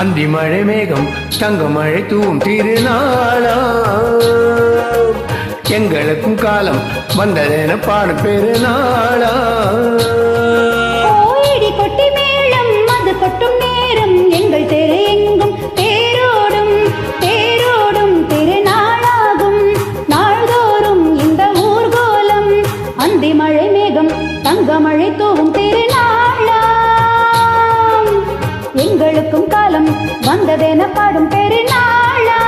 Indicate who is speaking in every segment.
Speaker 1: அந்தி மழை மேகம் தங்க மழை தூவும் திருநாளா எங்களுக்கும் காலம் வந்ததென பாடு பெருநாளா
Speaker 2: கொட்டி மேளம் அது கொட்டும் நேரம் எங்கள் தெரு எங்கும் தேரோடும் தேரோடும் திருநாளாகும் நாள்தோறும் இந்த ஊர்கோலம் அந்தி மழை மேகம் தங்க மழை தூவும் திருநாளா எங்களுக்கும் காலம் வந்ததென பாடும் பெருநாளா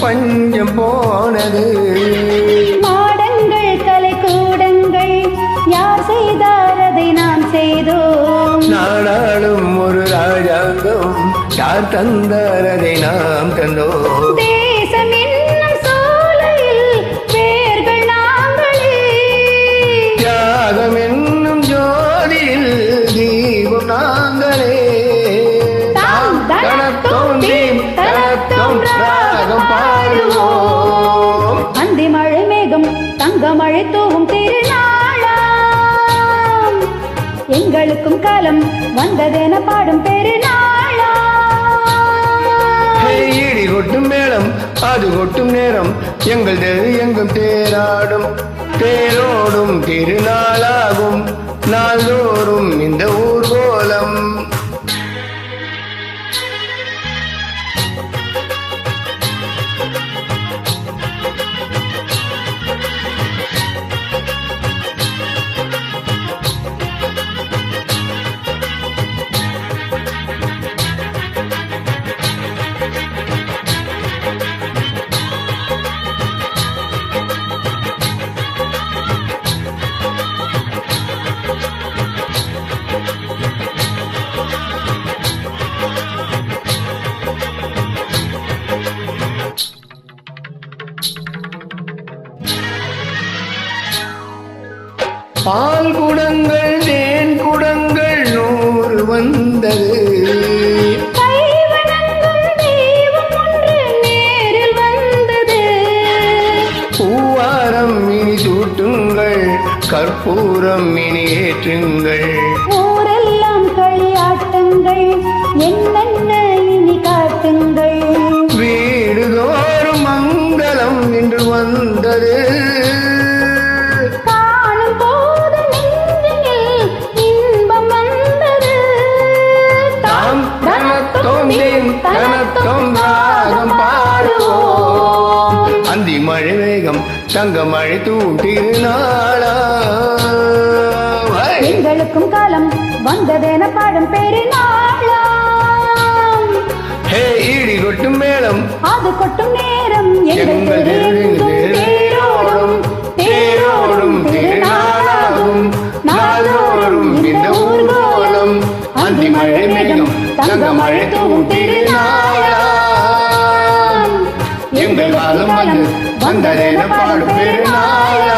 Speaker 1: பஞ்சம் போனது
Speaker 2: மாடங்கள் கலை கூடங்கள் யார் செய்தார் அதை நாம் செய்தோம்
Speaker 1: நாடாளும் ஒரு ராஜாங்கம் யார் தந்தார் அதை நாம் தந்தோம்
Speaker 2: தேசம் என்னும் சோலையில் பேர்கள் நாங்களே
Speaker 1: தியாகம் என்னும் ஜோதியில் தீபம் நாங்களே
Speaker 2: அந்தி மழை மேகம் தங்க மழை தூவும் திருநாளா எங்களுக்கும் காலம் வந்ததென பாடும் பெருநாளா
Speaker 1: இடி கொட்டும் மேளம் அது கொட்டும் நேரம் எங்கள் தெரு எங்கும் தேராடும் தேரோடும் திருநாளாகும் நாள்தோறும் இந்த ஊர்கோலம் பால் குடங்கள் தேன் குடங்கள் 100 வந்தது பூவாரம் இனி சூட்டுங்கள் கற்பூரம் இனி ஏற்றுங்கள்
Speaker 2: ஊரெல்லாம் களியாட்டங்கள் என்னென்ன இனி காட்டுங்கள்
Speaker 1: வீடுதோறும் மங்களம் என்று வந்தது அந்தி மழை வேகம் தங்க மழை தூவும் திருநாளா
Speaker 2: எங்களுக்கும் காலம் வந்ததென பாடும் பெருநாளா
Speaker 1: இடி கொட்டும் மேளம்
Speaker 2: அது கொட்டும் நேரம் எங்கள் தேரோடும் தேரோடும் திருநாளாகும் நாள்தோறும் இந்த ஊர்கோலம் அந்தி மழை மேகம் தங்க மழை தூவும் திருநாளா
Speaker 1: எங்கள் காலம் வந்ததென பாடும் பெருநாளா.